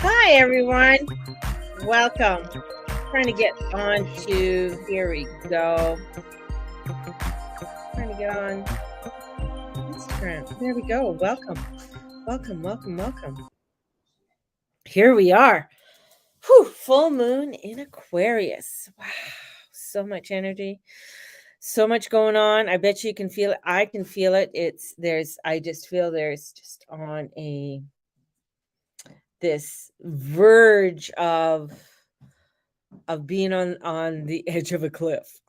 Hi, everyone. Welcome. Trying to get on to, here we go. Trying to get on Instagram. There we go. Welcome. Welcome, welcome, welcome. Here we are. Whew, full moon in Aquarius. Wow. So much energy. So much going on. I bet you can feel it. I can feel it. I just feel there's just on this verge of being on the edge of a cliff.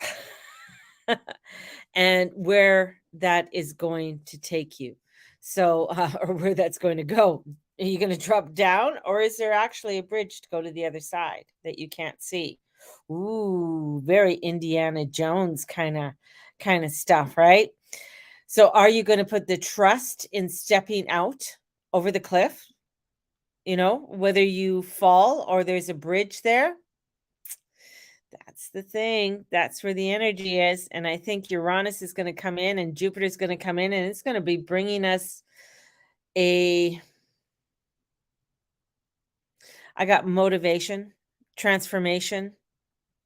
And where that is going to take you. So, or where that's going to go. Are you going to drop down, or is there actually a bridge to go to the other side that you can't see? Ooh, very Indiana Jones kind of stuff, right? So, are you going to put the trust in stepping out over the cliff? You know, whether you fall or there's a bridge there, that's the thing. That's where the energy is. And I think Uranus is going to come in and Jupiter's going to come in, and it's going to be bringing us I got motivation, transformation,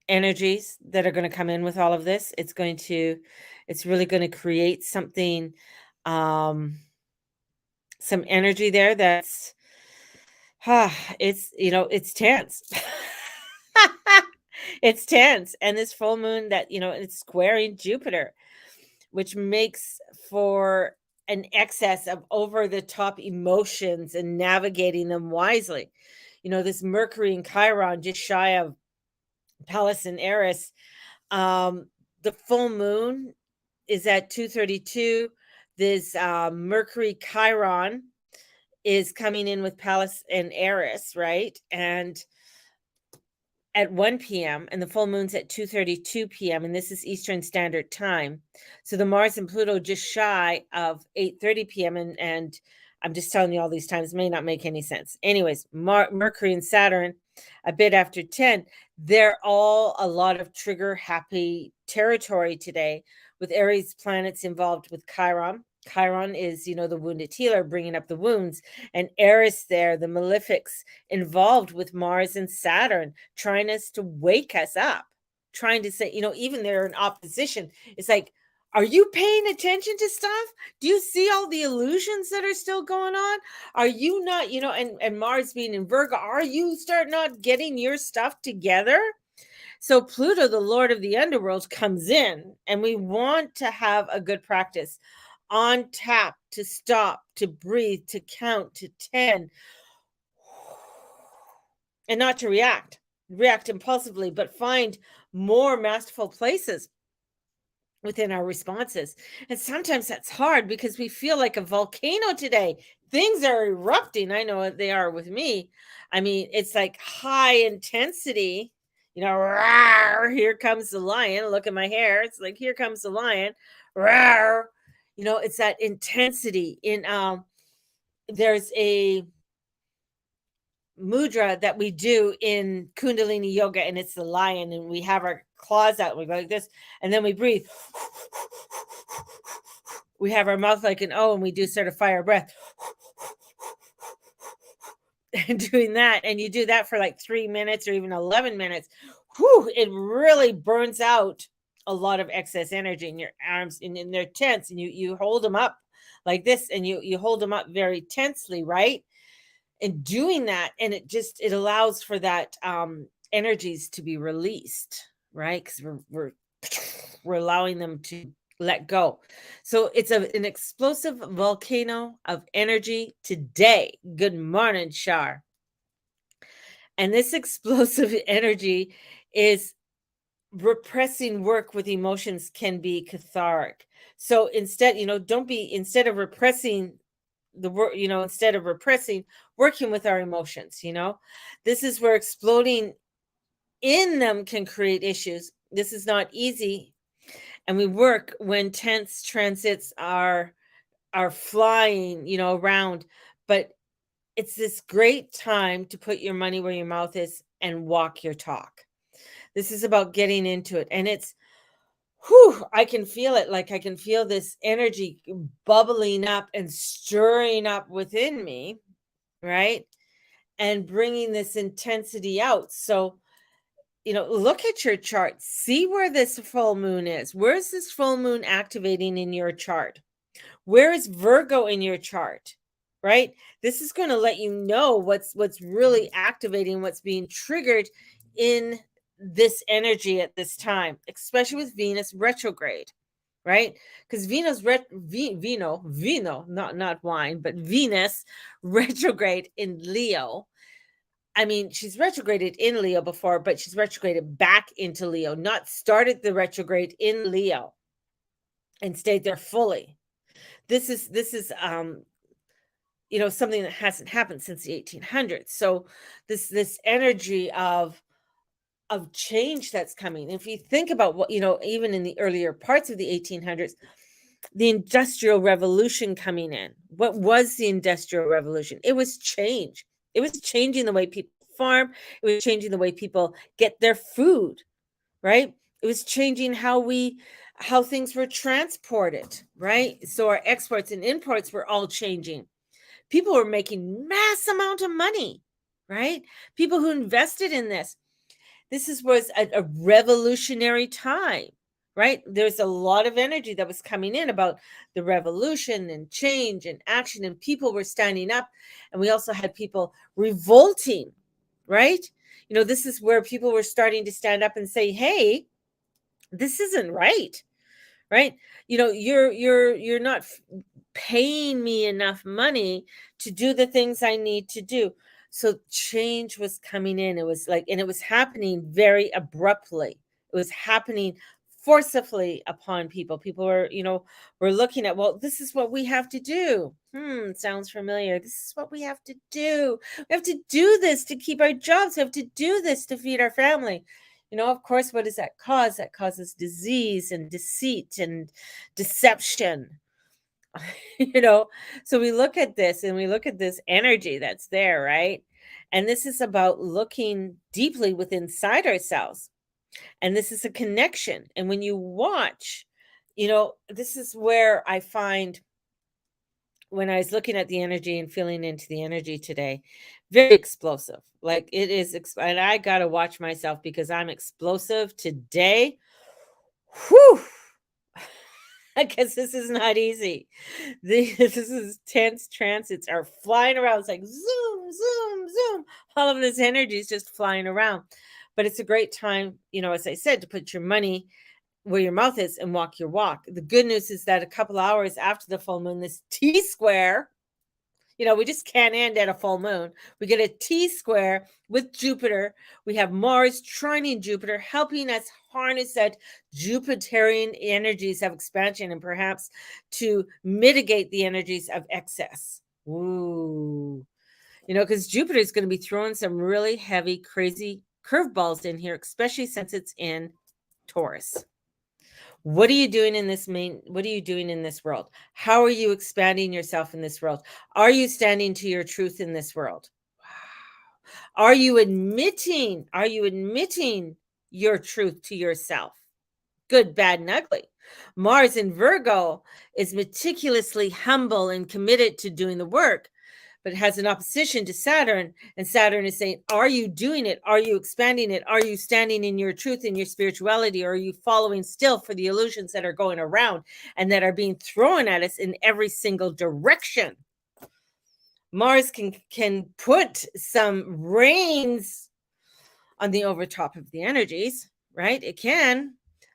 energies that are going to come in with all of this. It's really going to create something, some energy there that's, it's tense. It's tense. And this full moon that, it's squaring Jupiter, which makes for an excess of over the top emotions and navigating them wisely. This Mercury and Chiron just shy of Pallas and Eris. The full moon is at 2:32. This Mercury Chiron is coming in with Pallas and Eris, right? And at 1 p.m. and the full moon's at 2:32 p.m. and this is Eastern Standard Time. So the Mars and Pluto just shy of 8:30 p.m. and I'm just telling you all these times may not make any sense. Anyways, Mercury and Saturn a bit after 10, they're all a lot of trigger happy territory today with Aries planets involved with Chiron. Chiron is, the wounded healer, bringing up the wounds. And Eris there, the malefics involved with Mars and Saturn, trying to wake us up, trying to say, even they're in opposition. It's like, are you paying attention to stuff? Do you see all the illusions that are still going on? Are you not, and Mars being in Virgo, are you not getting your stuff together? So Pluto, the Lord of the underworld, comes in, and we want to have a good practice on tap, to stop, to breathe, to count to 10, and not to react impulsively, but find more masterful places within our responses. And sometimes that's hard because we feel like a volcano today. Things are erupting. I know they are with me. I mean, it's like high intensity. Rawr, here comes the lion. Look at my hair. It's like, here comes the lion. Rawr. It's that intensity in there's a mudra that we do in Kundalini yoga, and it's the lion, and we have our claws out and we go like this, and then we breathe. We have our mouth like an O, and we do sort of fire breath. And doing that, and you do that for like 3 minutes or even 11 minutes, it really burns out a lot of excess energy in your arms, and they're tense, and you hold them up like this, and you hold them up very tensely, right? And doing that, and it allows for that energies to be released, right? Because we're we're allowing them to let go. So it's an explosive volcano of energy today. Good morning, Shar. And this explosive energy is repressing work with emotions can be cathartic. So instead, don't be, instead of repressing the work, instead of repressing, working with our emotions, this is where exploding in them can create issues. This is not easy. And we work when tense transits are flying, around, but it's this great time to put your money where your mouth is and walk your talk. This is about getting into it. And it's, I can feel it. Like I can feel this energy bubbling up and stirring up within me, right? And bringing this intensity out. So, look at your chart. See where this full moon is. Where's this full moon activating in your chart? Where is Virgo in your chart? Right? This is going to let you know what's really activating, what's being triggered in this energy at this time, especially with Venus retrograde, right? Because vino, not wine, but Venus retrograde in Leo. I mean, she's retrograded in Leo before, but she's retrograded back into Leo, not started the retrograde in Leo and stayed there fully. This is something that hasn't happened since the 1800s. So this energy of change that's coming. If you think about what, even in the earlier parts of the 1800s, the Industrial Revolution coming in. What was the Industrial Revolution? It was change. It was changing the way people farm. It was changing the way people get their food, right? It was changing how things were transported, right? So our exports and imports were all changing. People were making mass amount of money, right? People who invested in this. This was a revolutionary time, right? There's a lot of energy that was coming in about the revolution and change and action, and people were standing up. And we also had people revolting, right? This is where people were starting to stand up and say, hey, this isn't right, right? You're not paying me enough money to do the things I need to do. So change was coming in. It was and it was happening very abruptly. It was happening forcibly upon people. People were looking at, well, this is what we have to do. Sounds familiar. This is what we have to do. We have to do this to keep our jobs. We have to do this to feed our family. Of course, what does that cause? That causes disease and deceit and deception. So we look at this and we look at this energy that's there, right? And this is about looking deeply within inside ourselves. And this is a connection. And when you watch, this is where I find, when I was looking at the energy and feeling into the energy today, very explosive. Like it is, and I got to watch myself because I'm explosive today. Whew. I guess this is not easy. This is tense transits are flying around. It's like zoom, zoom, zoom. All of this energy is just flying around. But it's a great time, as I said, to put your money where your mouth is and walk your walk. The good news is that a couple hours after the full moon, this T square, we just can't end at a full moon. We get a T square with Jupiter. We have Mars trining Jupiter, helping us harness that Jupiterian energies of expansion and perhaps to mitigate the energies of excess. Ooh. Because Jupiter is going to be throwing some really heavy, crazy curveballs in here, especially since it's in Taurus. What are you doing in this world? How are you expanding yourself in this world? Are you standing to your truth in this world? Wow. Are you admitting your truth to yourself? Good, bad, and ugly. Mars in Virgo is meticulously humble and committed to doing the work, but it has an opposition to Saturn. And Saturn is saying, are you doing it? Are you expanding it? Are you standing in your truth, in your spirituality? Or are you following still for the illusions that are going around and that are being thrown at us in every single direction? Mars can put some reins on the overtop of the energies, right? It can,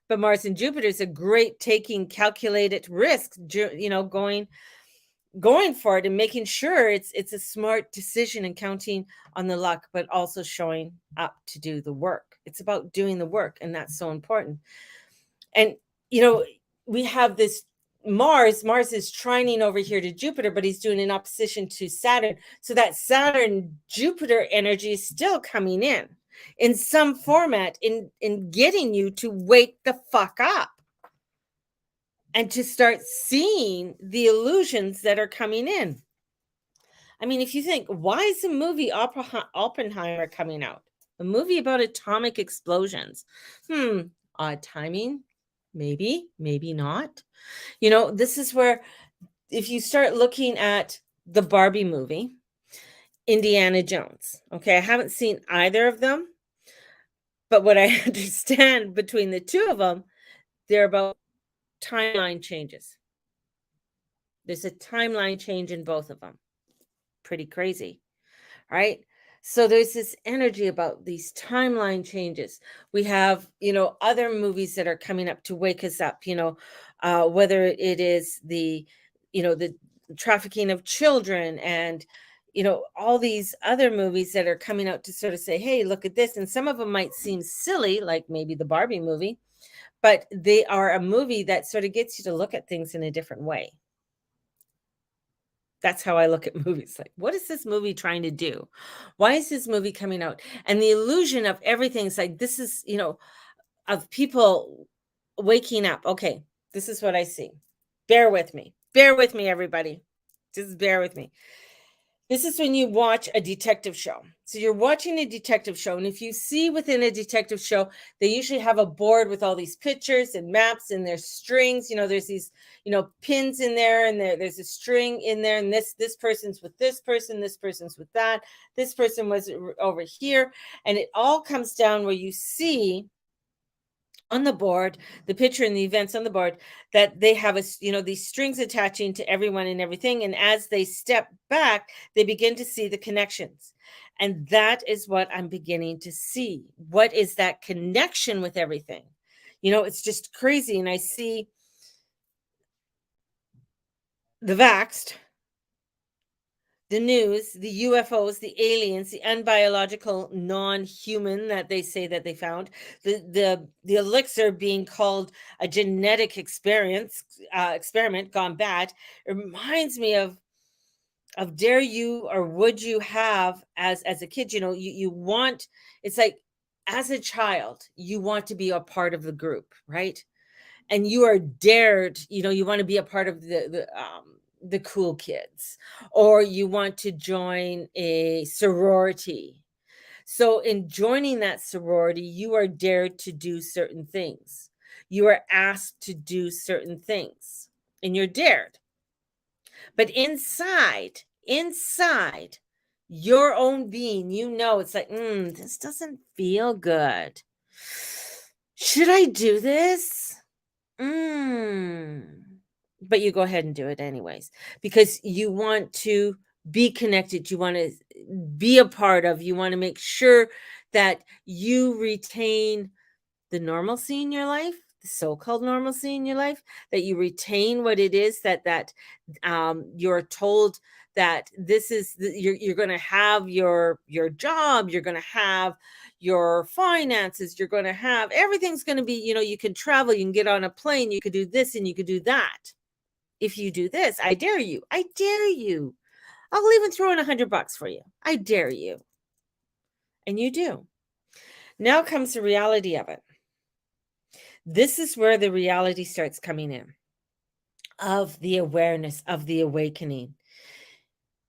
But Mars and Jupiter is a great taking calculated risk, going for it and making sure it's a smart decision and counting on the luck, but also showing up to do the work. It's about doing the work, and that's so important. And you know, we have this Mars is trining over here to Jupiter, but he's doing an opposition to Saturn. So that Saturn Jupiter energy is still coming in some format in getting you to wake the fuck up and to start seeing the illusions that are coming in. I mean, if you think, why is the movie Oppenheimer coming out? A movie about atomic explosions. Odd timing. Maybe, maybe not. This is where, if you start looking at the Barbie movie, Indiana Jones, okay, I haven't seen either of them, but what I understand between the two of them, they're about timeline changes. There's a timeline change in both of them. Pretty crazy, right? So there's this energy about these timeline changes. We have, other movies that are coming up to wake us up, whether it is the trafficking of children and, all these other movies that are coming out to sort of say, hey, look at this. And some of them might seem silly, like maybe the Barbie movie, but they are a movie that sort of gets you to look at things in a different way. That's how I look at movies. Like, what is this movie trying to do? Why is this movie coming out? And the illusion of everything's like, this is, of people waking up. Okay, this is what I see. Bear with me. Bear with me, everybody. Just bear with me. This is when you watch a detective show. So you're watching a detective show, and if you see within a detective show, they usually have a board with all these pictures and maps, and there's strings. There's these, pins in there, and there's a string in there, and this person's with this person's with that, this person was over here, and it all comes down where you see on the board, the picture and the events on the board, that they have these strings attaching to everyone and everything. And as they step back, they begin to see the connections. And that is what I'm beginning to see. What is that connection with everything? It's just crazy. And I see the vaxxed, the news, the UFOs, the aliens, the unbiological non-human that they say that they found, the elixir being called a genetic experiment gone bad. It reminds me of dare you or would you have as a kid. You want, it's like, as a child, you want to be a part of the group, right? And you are dared, you want to be a part of the cool kids, or you want to join a sorority. So in joining that sorority, you are dared to do certain things. You are asked to do certain things, and you're dared. But inside your own being, it's like, this doesn't feel good. Should I do this? But you go ahead and do it anyways, because you want to be connected. You want to be a part of, you want to make sure that you retain the normalcy in your life, the so-called normalcy in your life, that you retain what it is that you're told that this is you're going to have your job, you're going to have your finances, you're going to have everything's going to be, you can travel, you can get on a plane, you could do this and you could do that. If you do this, I dare you. I'll even throw in $100 for you. I dare you. And you do. Now comes the reality of it. This is where the reality starts coming in, of the awareness, of the awakening.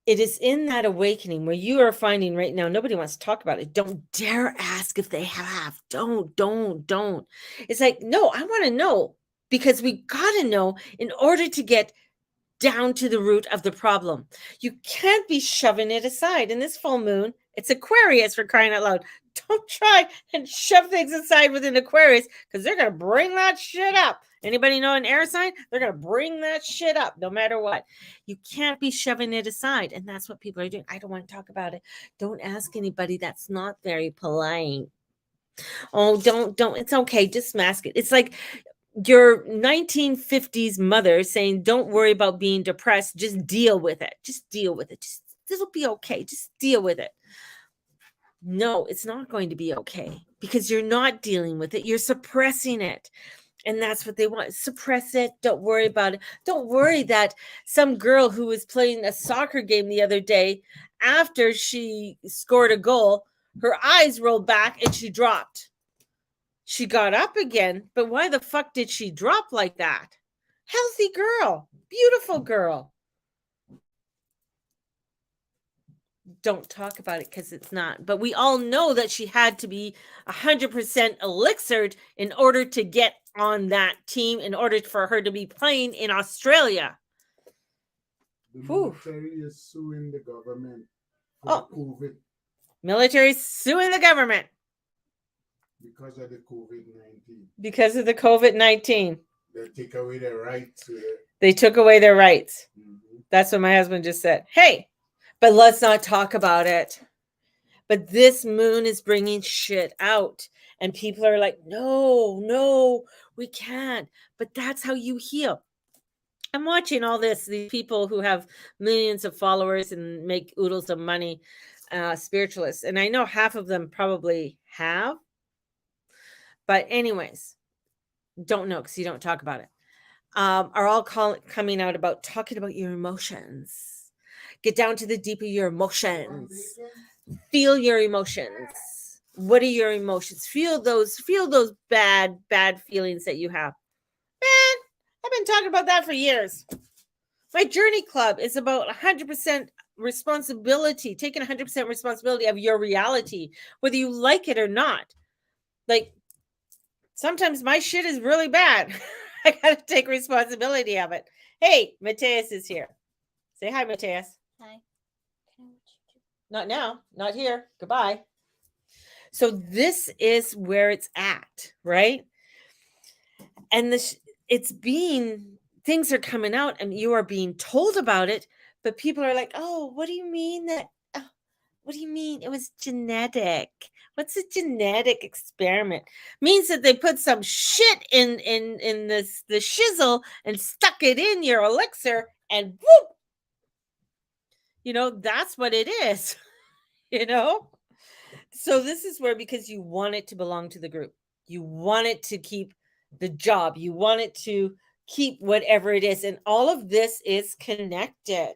It is in that awakening where you are finding right now, nobody wants to talk about it. Don't dare ask if they have. Don't. It's like, no, I want to know, because we got to know in order to get down to the root of the problem. You can't be shoving it aside. In this full moon, it's Aquarius, for crying out loud. Don't try and shove things aside within Aquarius, because they're going to bring that shit up. Anybody know an air sign? They're going to bring that shit up no matter what. You can't be shoving it aside. And that's what people are doing. I don't want to talk about it. Don't ask anybody. That's not very polite. Oh, don't. It's okay. Just mask it. It's like your 1950s mother saying, "Don't worry about being depressed. Just deal with it. Just deal with it. Just it'll be okay. Just deal with it." No, it's not going to be okay because you're not dealing with it. You're suppressing it. And that's what they want. Suppress it. Don't worry about it. Don't worry that some girl who was playing a soccer game the other day, after she scored a goal, her eyes rolled back and she dropped. She got up again, but why the fuck did she drop like that? Healthy girl, beautiful girl. Don't talk about it because it's not. But we all know that she had to be 100% elixired in order to get on that team, in order for her to be playing in Australia. The Whew. military is suing the government for Oh. COVID Military suing the government because of the COVID-19. because of the COVID-19. They take away their rights to it. They took away their rights. Mhm. That's what my husband just said. Hey, but let's not talk about it. But this moon is bringing shit out. And people are like, no, we can't. But that's how you heal. I'm watching all this, these people who have millions of followers and make oodles of money, spiritualists. And I know half of them probably have. But anyways, don't know because you don't talk about it. Are all coming out about talking about your emotions. Get down to the deep of your emotions. Feel your emotions. What are your emotions? Feel those bad feelings that you have. Man, I've been talking about that for years. My Journey Club is about 100% responsibility, taking 100% responsibility of your reality, whether you like it or not. Like, sometimes my shit is really bad. I gotta take responsibility of it. Hey, Mateus is here. Say hi, Mateus. Hi. Not now, not here. Goodbye. So this is where it's at, right? And things are coming out and you are being told about it, but people are like, "Oh, what do you mean that? Oh, what do you mean it was genetic? What's a genetic experiment? Means that they put some shit in the shizzle and stuck it in your elixir and whoop. That's what it is. So this is where, because you want it to belong to the group, you want it to keep the job, you want it to keep whatever it is, and all of this is connected,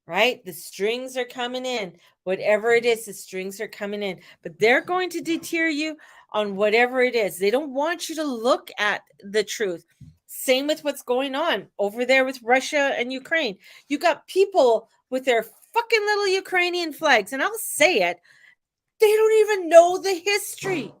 right? The strings are coming in. Whatever it is, the strings are coming in, but they're going to deter you on whatever it is. They don't want you to look at the truth. Same with what's going on over there with Russia and Ukraine. You got people with their fucking little Ukrainian flags, and I'll say it, they don't even know the history.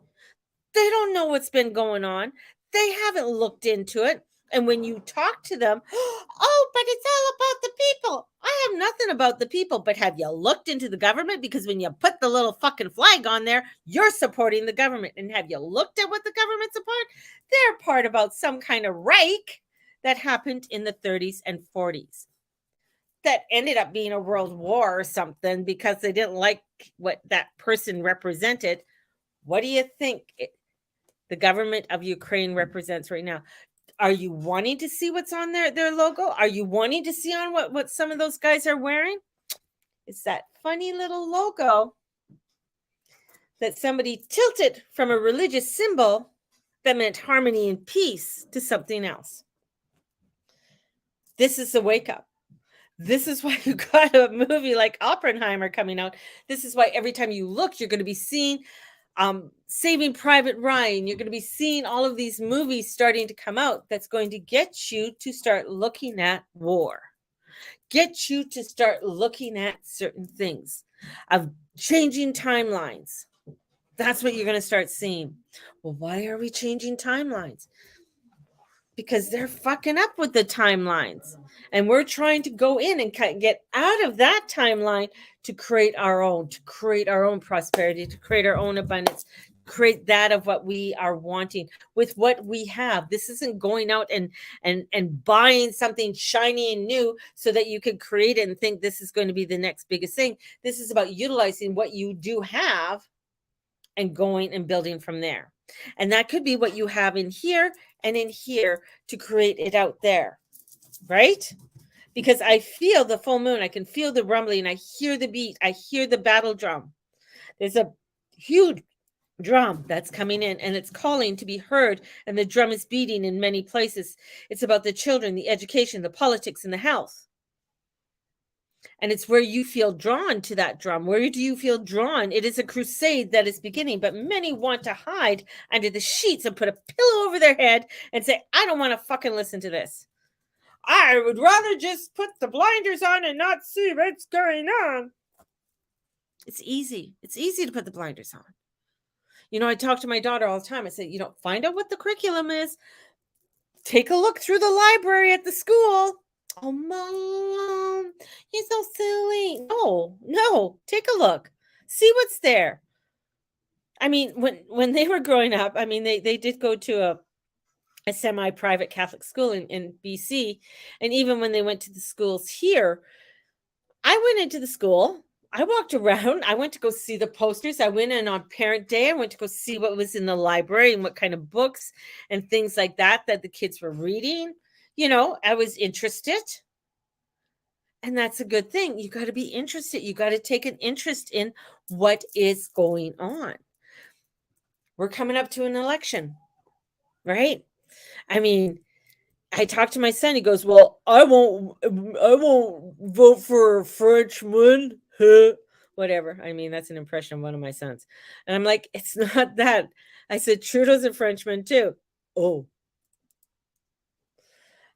They don't know what's been going on. They haven't looked into it. And when you talk to them, oh, but it's all about the people. I have nothing about the people, but have you looked into the government? Because when you put the little fucking flag on there, you're supporting the government. And have you looked at what the government's about? They're part about some kind of Reich that happened in the 30s and 40s. That ended up being a world war or something because they didn't like what that person represented. What do you think the government of Ukraine represents right now? Are you wanting to see what's on their logo? Are you wanting to see on what some of those guys are wearing? It's that funny little logo that somebody tilted from a religious symbol that meant harmony and peace to something else. This is the wake up. This is why you got a movie like Oppenheimer coming out. This is why every time you look, you're going to be seeing Saving Private Ryan. You're going to be seeing all of these movies starting to come out that's going to get you to start looking at war, get you to start looking at certain things, of changing timelines. That's what you're going to start seeing. Well, why are we changing timelines? Because they're fucking up with the timelines. And we're trying to go in and get out of that timeline to create our own prosperity, to create our own abundance, create that of what we are wanting with what we have. This isn't going out and buying something shiny and new so that you could create it and think this is going to be the next biggest thing. This is about utilizing what you do have and going and building from there. And that could be what you have in here and in here to create it out there, right? Because I feel the full moon, I can feel the rumbling, I hear the beat, I hear the battle drum. There's a huge drum that's coming in and it's calling to be heard, and the drum is beating in many places. It's about the children, the education, the politics, and the health. And it's where you feel drawn to that drum. Where do you feel drawn? It is a crusade that is beginning, but many want to hide under the sheets and put a pillow over their head and say, I don't want to fucking listen to this. I would rather just put the blinders on and not see what's going on. It's easy. It's easy to put the blinders on. You know, I talk to my daughter all the time. I say, you know, find out what the curriculum is. Take a look through the library at the school. Oh, Mom, you're so silly. No, take a look. See what's there. I mean, when they were growing up, I mean, they did go to a semi-private Catholic school in BC. And even when they went to the schools here, I went into the school. I walked around. I went to go see the posters. I went in on parent day. I went to go see what was in the library and what kind of books and things like that the kids were reading. You know, I was interested. And that's a good thing. You got to be interested. You got to take an interest in what is going on. We're coming up to an election, right? I mean, I talked to my son. He goes, well, I won't vote for a Frenchman. Whatever. I mean, that's an impression of one of my sons. And I'm like, it's not that. I said, Trudeau's a Frenchman too. Oh.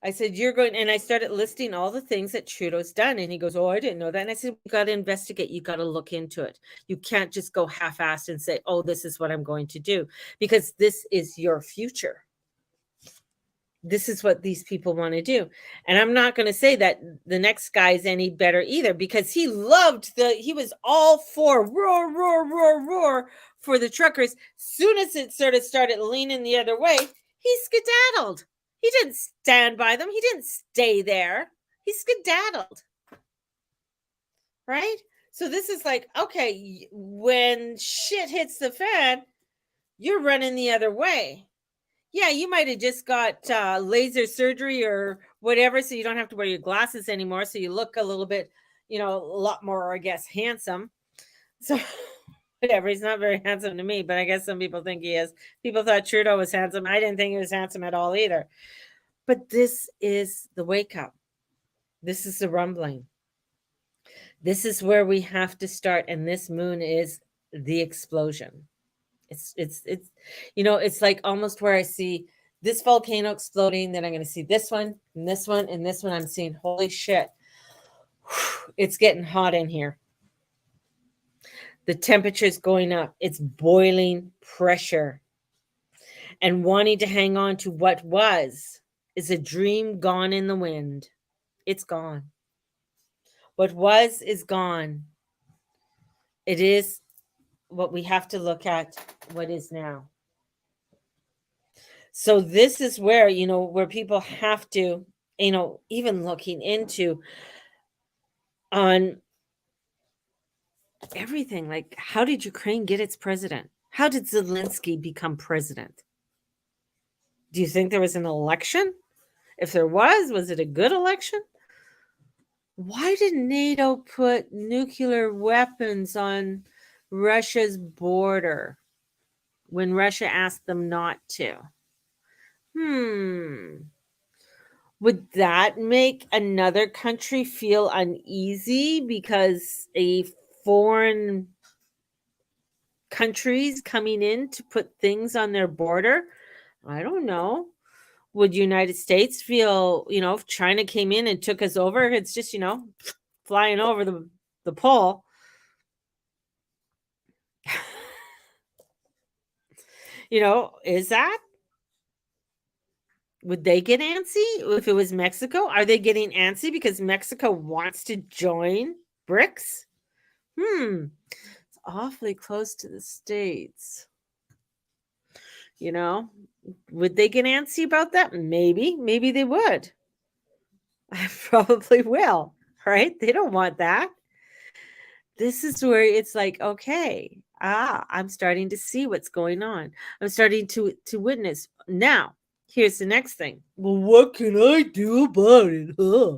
I said, you're going, and I started listing all the things that Trudeau's done. And he goes, oh, I didn't know that. And I said, you got to investigate. You got to look into it. You can't just go half-assed and say, oh, this is what I'm going to do, because this is your future. This is what these people want to do. And I'm not going to say that the next guy is any better either, because he was all for roar for the truckers. Soon as it sort of started leaning the other way, he skedaddled. He didn't stand by them. He didn't stay there. He skedaddled. Right? So this is like, okay, when shit hits the fan, you're running the other way. Yeah, you might have just got laser surgery or whatever, so you don't have to wear your glasses anymore. So you look a little bit, you know, a lot more, I guess, handsome. So whatever, he's not very handsome to me, but I guess some people think he is. People thought Trudeau was handsome. I didn't think he was handsome at all either. But this is the wake up. This is the rumbling. This is where we have to start. And this moon is the explosion. It's you know, it's like almost where I see this volcano exploding, then I'm going to see this one and this one and this one. I'm seeing, holy shit, it's getting hot in here. The temperature's going up. It's boiling pressure. And wanting to hang on to what was is a dream gone in the wind. It's gone. What was is gone. It is what we have to look at, what is now. So this is where, you know, where people have to, you know, even looking into on everything, like, how did Ukraine get its president? How did Zelensky become president? Do you think there was an election? If there was it a good election? Why did NATO put nuclear weapons on Russia's border when Russia asked them not to? Would that make another country feel uneasy because a foreign country's coming in to put things on their border? I don't know. Would United States feel, you know, if China came in and took us over, it's just, you know, flying over the pole. You know, is that? Would they get antsy if it was Mexico? Are they getting antsy because Mexico wants to join BRICS? It's awfully close to the States. You know, would they get antsy about that? Maybe they would. I probably will, right? They don't want that. This is where it's like, okay, I'm starting to see what's going on. I'm starting to witness. Now, here's the next thing. Well, what can I do about it? Huh?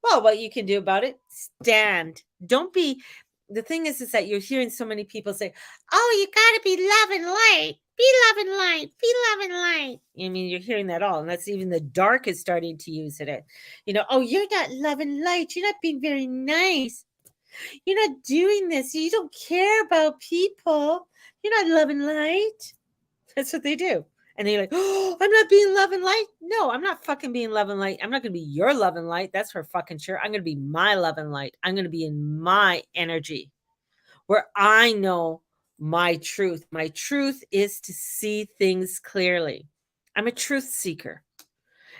Well, what you can do about it, stand. Don't be the thing is that you're hearing so many people say, "Oh, you got to be love and light. Be love and light. Be love and light." I mean, you're hearing that all, and that's even the dark is starting to use it. Oh, you're not love and light. You're not being very nice. You're not doing this. You don't care about people. You're not love and light. That's what they do. And they're like, "Oh, I'm not being love and light." No, I'm not fucking being love and light. I'm not going to be your love and light. That's for fucking sure. I'm going to be my love and light. I'm going to be in my energy where I know my truth. My truth is to see things clearly. I'm a truth seeker.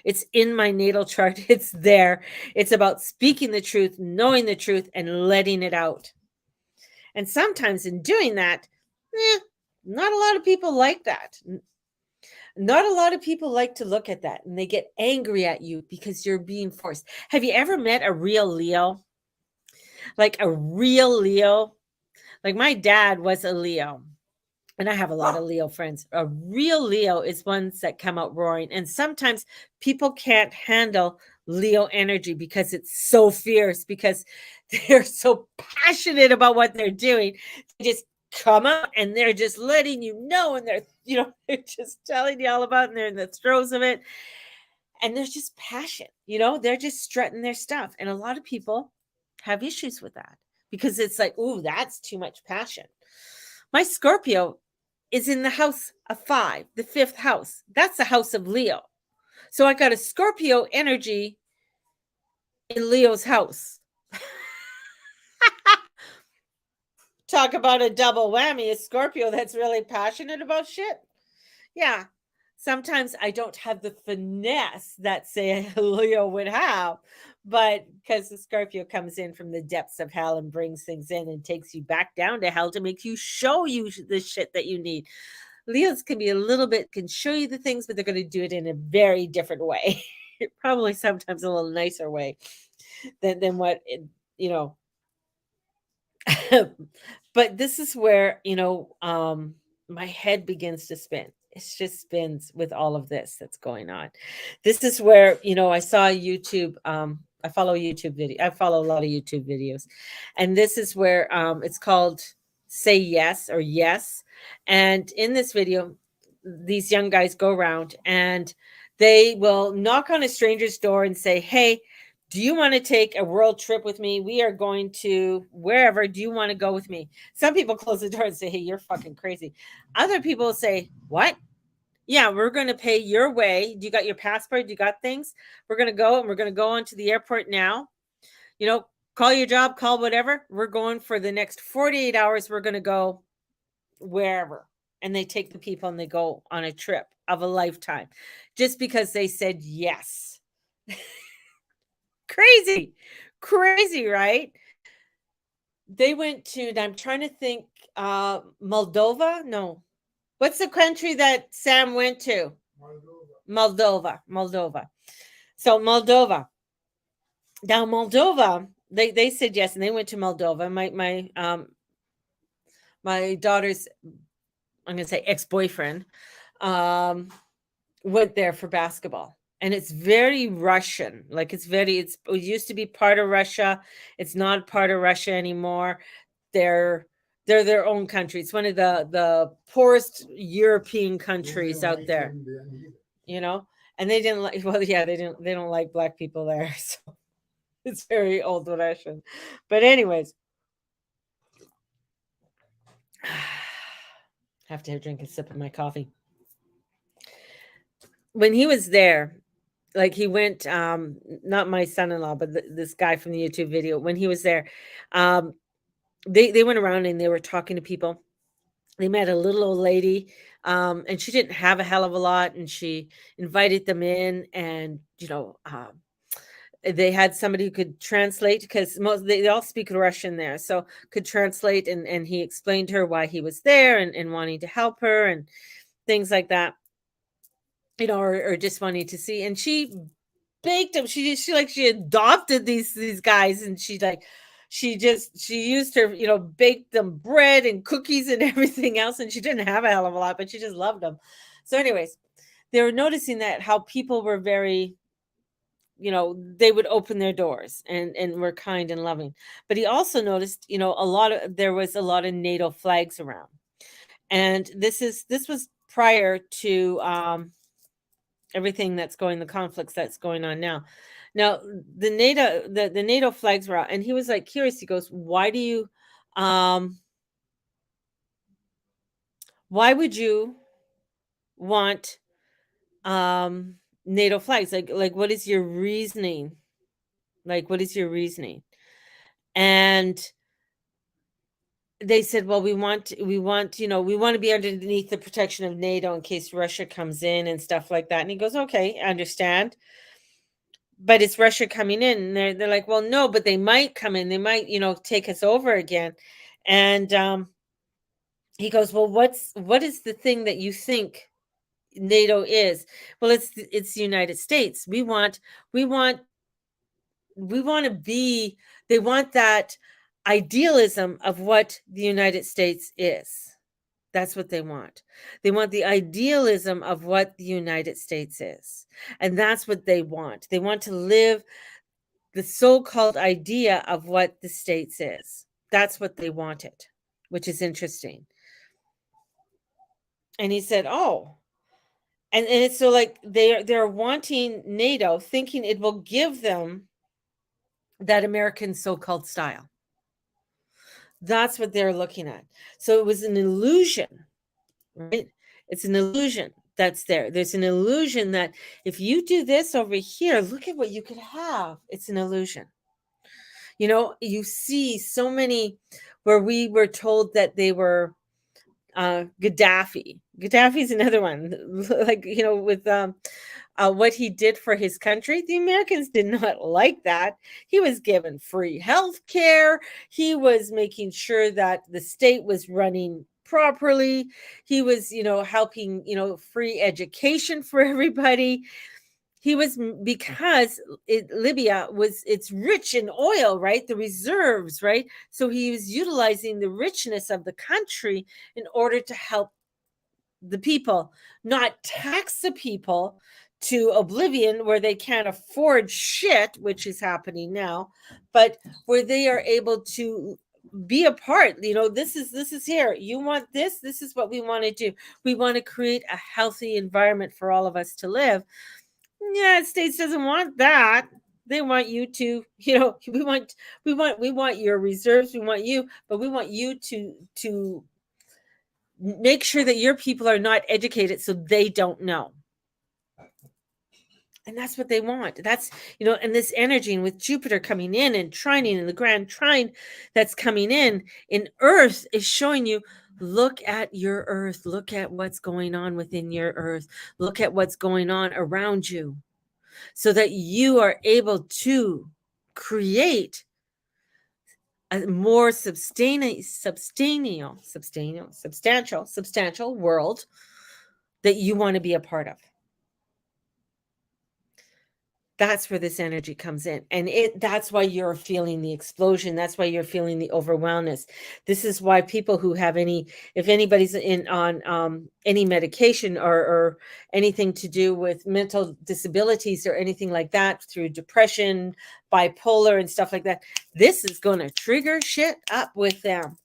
It's in my natal chart. It's there. It's about speaking the truth, knowing the truth, and letting it out. And sometimes in doing that, not a lot of people like that. Not a lot of people like to look at that and they get angry at you because you're being forced. Have you ever met a real Leo? Like a real Leo? Like my dad was a Leo. And I have a lot of Leo friends. A real Leo is ones that come out roaring. And sometimes people can't handle Leo energy because it's so fierce, because they're so passionate about what they're doing. They just come out and they're just letting you know, and they're, they're just telling you all about it, and they're in the throes of it. And there's just passion, they're just strutting their stuff. And a lot of people have issues with that because it's like, ooh, that's too much passion. My Scorpio is in the house of 5, the 5th house. That's the house of Leo. So I got a Scorpio energy in Leo's house. Talk about a double whammy. A Scorpio that's really passionate about shit. Yeah. Sometimes I don't have the finesse that, say, a Leo would have, but because the Scorpio comes in from the depths of hell and brings things in and takes you back down to hell to make you show you the shit that you need. Leos can be can show you the things, but they're going to do it in a very different way. Probably sometimes a little nicer way than what, but this is where, my head begins to spin. It just spins with all of this that's going on. This is where, I saw YouTube. I follow YouTube video. I follow a lot of YouTube videos. And this is where it's called Say Yes or Yes. And in this video, these young guys go around and they will knock on a stranger's door and say, "Hey, do you want to take a world trip with me? We are going to wherever. Do you want to go with me?" Some people close the door and say, "Hey, you're fucking crazy." Other people say, "What? Yeah, we're going to pay your way. Do you got your passport? Do you got things? We're going to go, and we're going to go onto the airport now. Call your job, call whatever. We're going for the next 48 hours. We're going to go wherever." And they take the people and they go on a trip of a lifetime just because they said yes. Crazy, right? They went to, and I'm trying to think, Moldova. No, what's the country that Sam went to? Moldova. So Moldova. Now Moldova, they said yes, and they went to Moldova. My daughter's, I'm gonna say, ex-boyfriend went there for basketball. And it's very Russian. Like it used to be part of Russia. It's not part of Russia anymore. They're their own country. It's one of the poorest European countries out there. And they didn't like, well, yeah, they don't like black people there. So it's very old Russian. But anyways, have to drink a sip of my coffee. When he was there, like he went, not my son-in-law, but this guy from the YouTube video, when he was there, they went around and they were talking to people. They met a little old lady, and she didn't have a hell of a lot, and she invited them in, and they had somebody who could translate, because they all speak Russian there, so could translate, and he explained to her why he was there and wanting to help her and things like that, or just wanting to see. And she baked them. She adopted these guys, and she's like, she used her, baked them bread and cookies and everything else. And she didn't have a hell of a lot, but she just loved them. So anyways, they were noticing that how people were very, they would open their doors and were kind and loving. But he also noticed, there was a lot of NATO flags around. And this was prior to everything the conflicts that's going on now. Now the NATO flags were out, and he was like curious. He goes, why would you want NATO flags? Like what is your reasoning? And they said, well, we want to be underneath the protection of NATO in case Russia comes in and stuff like that. And he goes, okay, I understand. But it's Russia coming in. And they're like, well, no, but they might come in. They might, take us over again. And he goes, well, what is the thing that you think NATO is? Well, it's the United States. We want to be, they want that idealism of what the United States is. That's what they want. They want the idealism of what the United States is. And that's what they want. They want to live the so-called idea of what the States is. That's what they wanted, which is interesting. And he said, oh, and it's so like they're wanting NATO, thinking it will give them that American so-called style. That's what they're looking at. So it was an illusion, right? It's an illusion that's there. There's an illusion that if you do this over here, look at what you could have. It's an illusion. You see so many where we were told that they were Gaddafi. Gaddafi's another one, like, with what he did for his country. The Americans did not like that. He was given free health care. He was making sure that the state was running properly. He was, helping, free education for everybody. He was, because Libya it's rich in oil, right? The reserves, right? So he was utilizing the richness of the country in order to help the people, not tax the people to oblivion where they can't afford shit, which is happening now, but where they are able to be a part. This is here. You want this? This is what we want to do. We want to create a healthy environment for all of us to live. Yeah, States doesn't want that. They want you to, we want your reserves. We want you, but we want you to make sure that your people are not educated so they don't know. And that's what they want. That's, and this energy, and with Jupiter coming in and trining, and the grand trine that's coming in Earth is showing you, look at your Earth. Look at what's going on within your Earth. Look at what's going on around you, so that you are able to create a more substantial world that you want to be a part of. That's where this energy comes in. And that's why you're feeling the explosion. That's why you're feeling the overwhelmness. This is why people who have if anybody's on any medication or anything to do with mental disabilities or anything like that, through depression, bipolar and stuff like that, this is going to trigger shit up with them.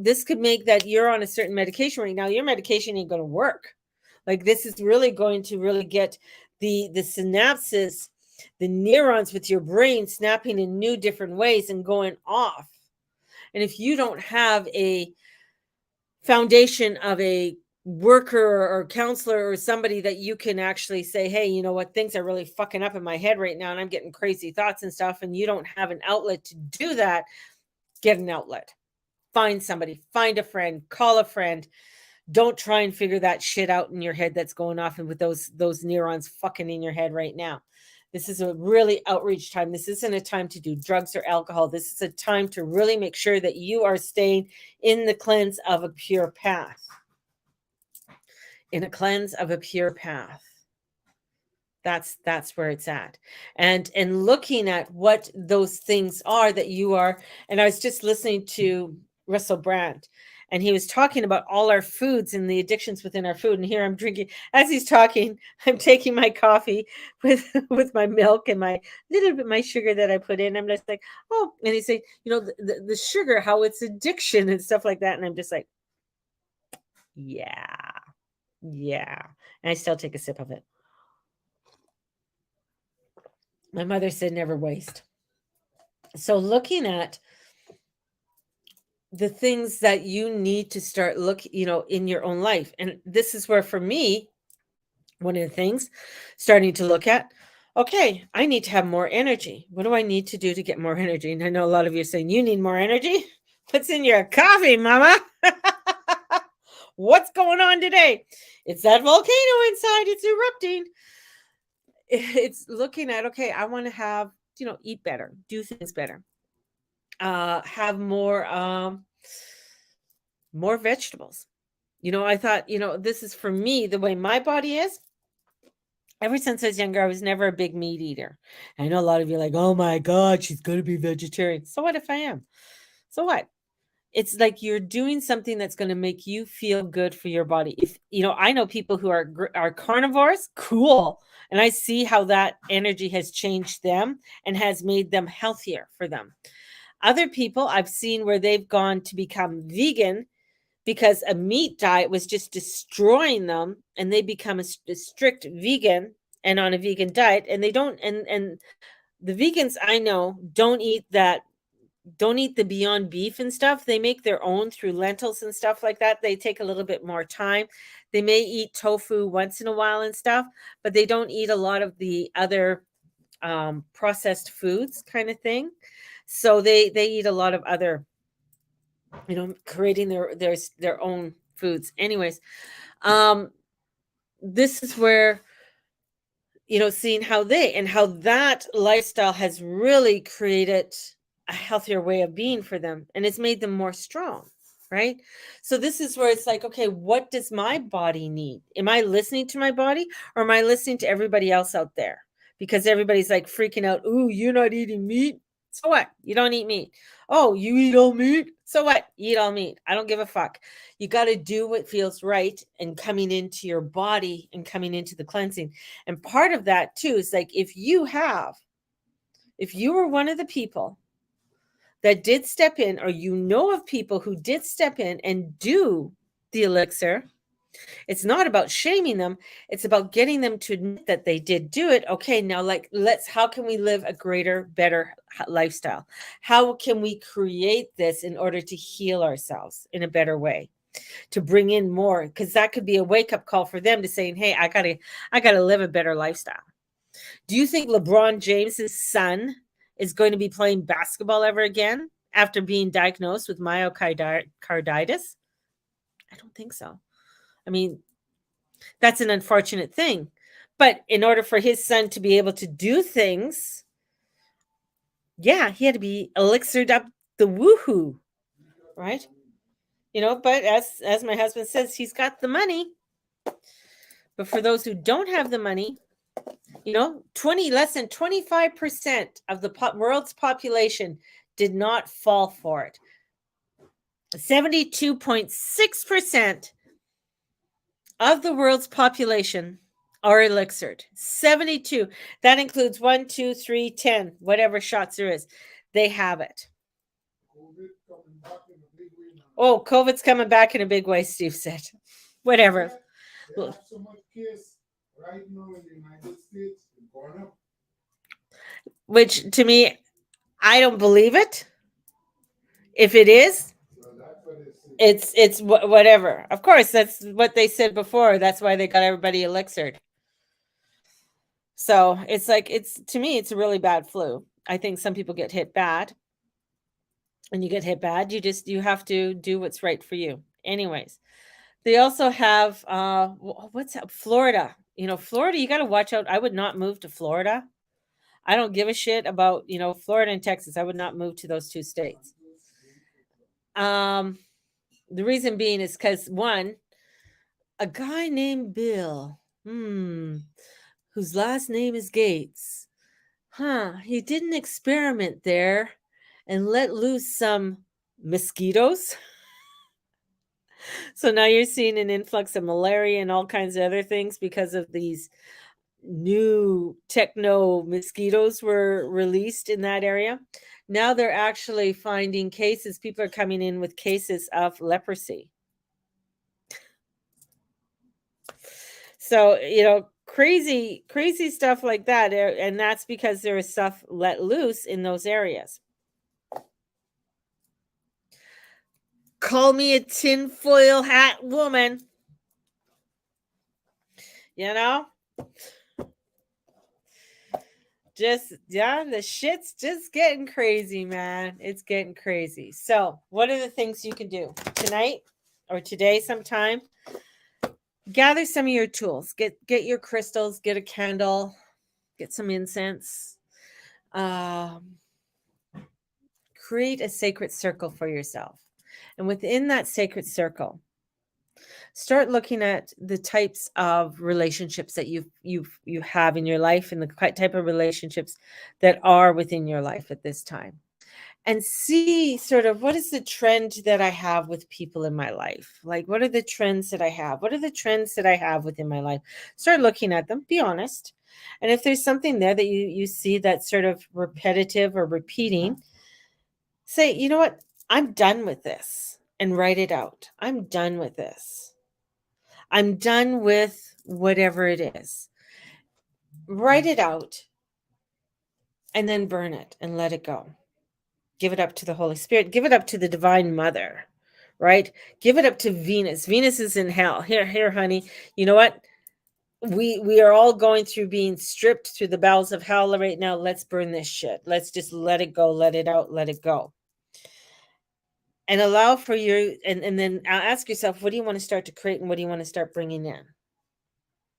This could make that you're on a certain medication right now. Your medication ain't going to work. Like, this is really going to really get the synapses, the neurons with your brain snapping in new different ways and going off. And if you don't have a foundation of a worker or counselor or somebody that you can actually say, hey, you know what, things are really fucking up in my head right now and I'm getting crazy thoughts and stuff, and you don't have an outlet to do that, get an outlet. Find somebody, find a friend, call a friend. Don't try and figure that shit out in your head that's going off and with those neurons fucking in your head right now. This is a really outreach time. This isn't a time to do drugs or alcohol. This is a time to really make sure that you are staying in the cleanse of a pure path. In a cleanse of a pure path. That's where it's at. And looking at what those things are that you are. And I was just listening to Russell Brand, and he was talking about all our foods and the addictions within our food. And here I'm drinking, as he's talking, I'm taking my coffee with with my milk and my little bit my sugar that I put in. I'm just like, oh, and he's saying, the sugar, how it's addiction and stuff like that. And I'm just like, yeah, yeah. And I still take a sip of it. My mother said never waste. So looking at the things that you need to start in your own life. And this is where, for me, one of the things starting to look at, okay, I need to have more energy. What do I need to do to get more energy? And I know a lot of you are saying, you need more energy. What's in your coffee, mama? What's going on today? It's that volcano inside. It's erupting. It's looking at, okay, I want to have, eat better, do things better, have more vegetables. I thought, this is for me, the way my body is. Ever since I was younger, I was never a big meat eater. I know a lot of you are like, oh my God, she's going to be vegetarian. So what if I am? So what? It's like you're doing something that's going to make you feel good for your body. If I know people who are carnivores, cool. And I see how that energy has changed them and has made them healthier for them. Other people I've seen where they've gone to become vegan because a meat diet was just destroying them, and they become a strict vegan and on a vegan diet, and they don't, and the vegans I know don't eat the Beyond Beef and stuff. They make their own through lentils and stuff like that. They take a little bit more time. They may eat tofu once in a while and stuff, but they don't eat a lot of the other processed foods kind of thing. So they eat a lot of other, creating their own foods. Anyways, this is where, seeing how that lifestyle has really created a healthier way of being for them, and it's made them more strong, right? So this is where it's like, okay, what does my body need? Am I listening to my body, or am I listening to everybody else out there? Because everybody's like freaking out. Ooh, you're not eating meat. So what? You don't eat meat. Oh, you eat all meat? So what? You eat all meat. I don't give a fuck. You got to do what feels right, and coming into your body and coming into the cleansing. And part of that too is like, if you were one of the people that did step in, or of people who did step in and do the elixir, it's not about shaming them. It's about getting them to admit that they did do it. Okay, now how can we live a greater, better lifestyle? How can we create this in order to heal ourselves in a better way? To bring in more, because that could be a wake-up call for them to saying, hey, I gotta live a better lifestyle. Do you think LeBron James's son is going to be playing basketball ever again after being diagnosed with myocarditis? I don't think so. I mean, that's an unfortunate thing. But in order for his son to be able to do things, yeah, he had to be elixired up the woohoo, right? But as my husband says, he's got the money. But for those who don't have the money, less than 25% of the world's population did not fall for it. 72.6% of the world's population are elixired. 72. That includes 1, 2, 3, 10, whatever shots there is. They have it. Oh, COVID's coming back in a big way, Steve said. Whatever. They have so much case right now in the United States going up. Which, to me, I don't believe it. If it is, it's whatever. Of course, that's what they said before. That's why they got everybody elixired. So it's like, to me, it's a really bad flu. I think some people get hit bad. And you get hit bad, you have to do what's right for you. Anyways, they also have what's that? Florida. Florida, you got to watch out. I would not move to Florida. I don't give a shit about, Florida and Texas. I would not move to those two states. The reason being is because, one, a guy named Bill, whose last name is Gates. He did an experiment there and let loose some mosquitoes. So now you're seeing an influx of malaria and all kinds of other things because of these new techno mosquitoes were released in that area. Now they're actually finding cases. People are coming in with cases of leprosy. So, crazy stuff like that. And that's because there is stuff let loose in those areas. Call me a tinfoil hat woman. The shit's just getting crazy, man. It's getting crazy. So, what are the things you can do tonight or today sometime? Gather some of your tools. Get your crystals, get a candle, get some incense. Create a sacred circle for yourself. And within that sacred circle, start looking at the types of relationships that you have in your life and the type of relationships that are within your life at this time. And see sort of what is the trend that I have with people in my life? Like, what are the trends that I have? What are the trends that I have within my life? Start looking at them, be honest. And if there's something there that you see that's sort of repetitive or repeating, say, you know what? I'm done with this, and write it out. I'm done with this. I'm done with whatever it is. Write it out and then burn it and let it go. Give it up to the Holy Spirit. Give it up to the Divine Mother, right? Give it up to Venus. Venus is in hell. Here, honey. You know what? We are all going through being stripped through the bowels of hell right now. Let's burn this shit. Let's just let it go. Let it out. Let it go. And allow for and then ask yourself, what do you want to start to create and what do you want to start bringing in?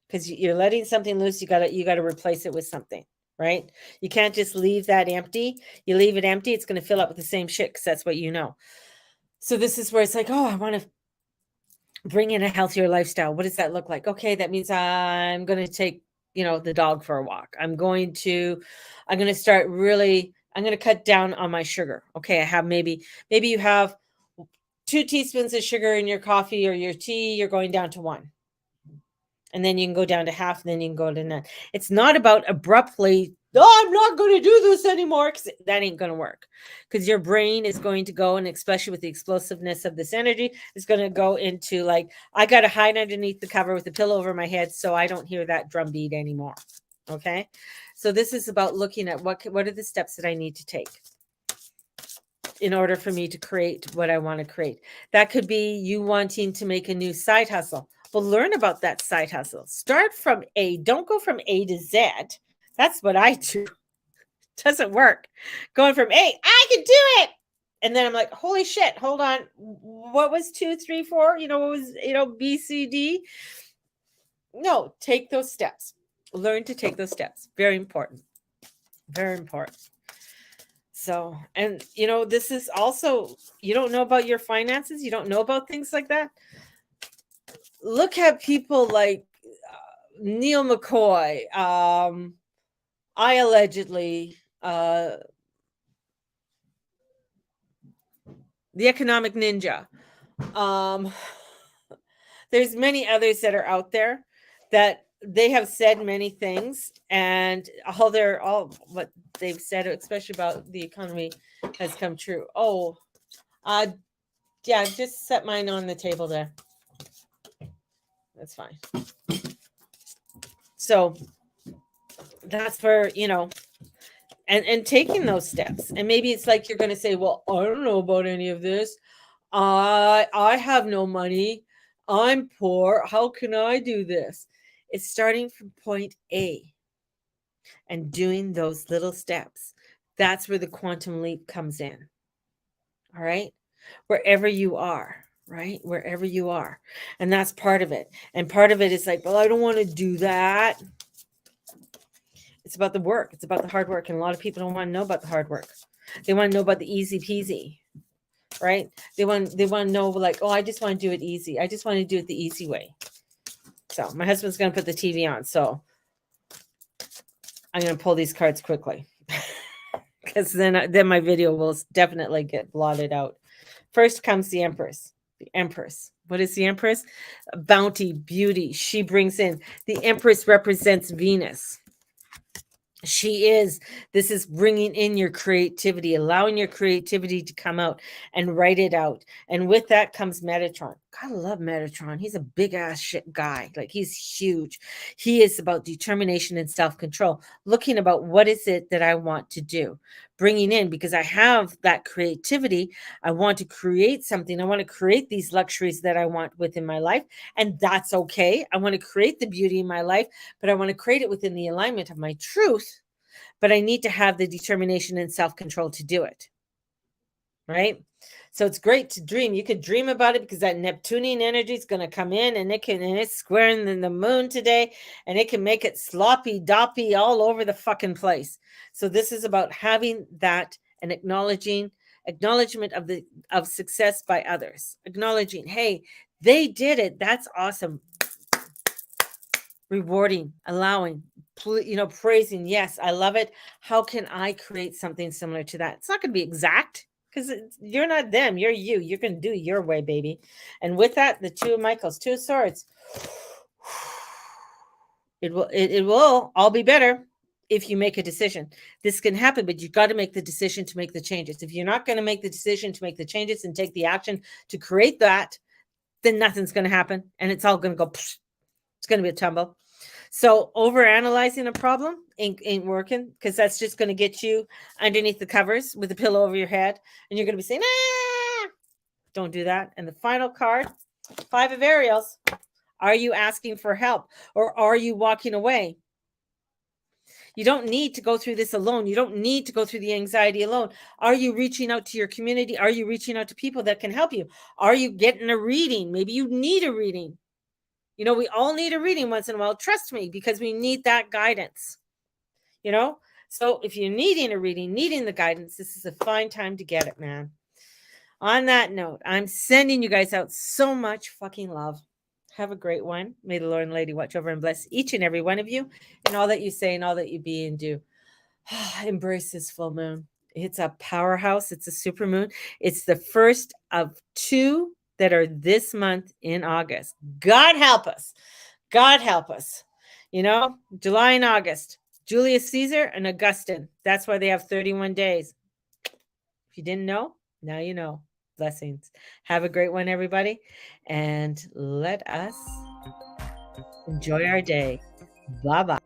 Because you're letting something loose, you gotta replace it with something, right? You can't just leave that empty. You leave it empty, it's going to fill up with the same shit because that's what you know. So this is where it's like, I want to bring in a healthier lifestyle. What does that look like? Okay, that means I'm going to take, the dog for a walk. I'm going to cut down on my sugar. Okay, I have maybe you have 2 teaspoons of sugar in your coffee or your tea, you're going down to 1. And then you can go down to half, and then you can go to none. It's not about abruptly, I'm not going to do this anymore, because that ain't going to work. Because your brain is going to go, and especially with the explosiveness of this energy, is going to go into like, I got to hide underneath the cover with a pillow over my head so I don't hear that drum beat anymore. Okay? So this is about looking at what are the steps that I need to take in order for me to create what I want to create. That could be you wanting to make a new side hustle. Well, learn about that side hustle. Start from A. Don't go from A to Z. That's what I do. Doesn't work. Going from A, I can do it. And then I'm like, holy shit, hold on. What was 2, 3, 4? What was, B, C, D? No, take those steps. Learn to take those steps. Very important. Very important. So, and this is also, you don't know about your finances. You don't know about things like that. Look at people like Neil McCoy. I allegedly, the Economic Ninja. There's many others that are out there that they have said many things, and all what they've said, especially about the economy, has come true. Yeah, just set mine on the table there. That's fine. So that's for, and taking those steps. And maybe it's like you're going to say, well, I don't know about any of this. I have no money. I'm poor. How can I do this? It's starting from point A and doing those little steps. That's where the quantum leap comes in. All right? Wherever you are. Right? Wherever you are. And that's part of it. And part of it is like, well, I don't want to do that. It's about the work. It's about the hard work. And a lot of people don't want to know about the hard work. They want to know about the easy peasy. Right? They want to know like, I just want to do it easy. I just want to do it the easy way. So my husband's going to put the TV on. So I'm going to pull these cards quickly because then my video will definitely get blotted out. First comes the Empress. The Empress. What is the Empress? Bounty, beauty. She brings in. The Empress represents Venus. This is bringing in your creativity, allowing your creativity to come out and write it out. And with that comes Metatron. God, I love Metatron. He's a big ass shit guy. Like, he's huge. He is about determination and self-control, looking about what is it that I want to do, bringing in, because I have that creativity. I want to create something. I want to create these luxuries that I want within my life. And that's okay. I want to create the beauty in my life, but I want to create it within the alignment of my truth. But I need to have the determination and self-control to do it. Right? So it's great to dream. You could dream about it because that Neptunian energy is going to come in, and it's squaring the moon today, and it can make it sloppy doppy all over the fucking place. So this is about having that and acknowledgement of success by others. Acknowledging, hey, they did it. That's awesome. Rewarding, allowing, praising. Yes, I love it. How can I create something similar to that? It's not going to be exact because you're not them. You're you. You can do your way, baby. And with that, the Two of Michaels, Two of Swords. It will all be better if you make a decision. This can happen, but you've got to make the decision to make the changes. If you're not going to make the decision to make the changes and take the action to create that, then nothing's going to happen, and it's all going to go. It's going to be a tumble. So overanalyzing a problem ain't working, because that's just going to get you underneath the covers with a pillow over your head, and you're going to be saying, ah! Don't do that. And the final card, Five of Ariels. Are you asking for help, or are you walking away? You don't need to go through this alone. You don't need to go through the anxiety alone. Are you reaching out to your community? Are you reaching out to people that can help you? Are you getting a reading? Maybe you need a reading. We all need a reading once in a while. Trust me, because we need that guidance. So if you're needing a reading, needing the guidance, this is a fine time to get it, man. On that note, I'm sending you guys out so much fucking love. Have a great one. May the Lord and Lady watch over and bless each and every one of you, and all that you say and all that you be and do. Embrace this full moon. It's a powerhouse. It's a super moon. It's the first of two that are this month in August. God help us. God help us. July and August. Julius Caesar and Augustine. That's why they have 31 days. If you didn't know, now you know. Blessings. Have a great one, everybody. And let us enjoy our day. Bye-bye.